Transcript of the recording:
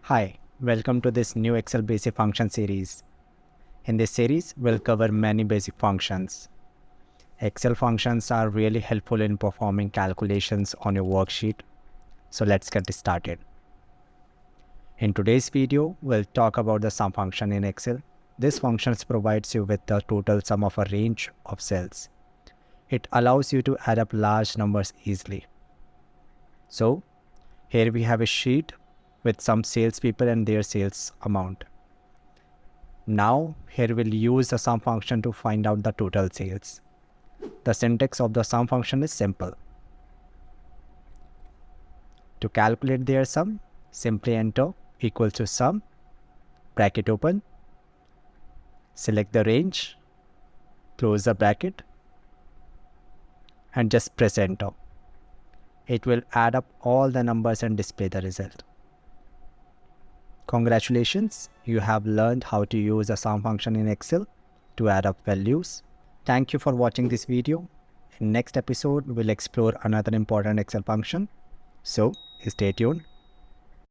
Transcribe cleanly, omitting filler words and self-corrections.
Hi, welcome to this new Excel basic function series. In this series, we'll cover many basic functions. Excel functions are really helpful in performing calculations on your worksheet. So let's get started. In today's video, we'll talk about the sum function in Excel. This function provides you with the total sum of a range of cells. It allows you to add up large numbers easily. So here we have a sheet with some salespeople and their sales amount. Now, here we'll use the sum function to find out the total sales. The syntax of the sum function is simple. To calculate their sum, simply enter equals to sum, bracket open, select the range, close the bracket, and just press enter. It will add up all the numbers and display the result. Congratulations, you have learned how to use a sum function in Excel to add up values. Thank you for watching this video. In next episode, we'll explore another important Excel function. So, stay tuned.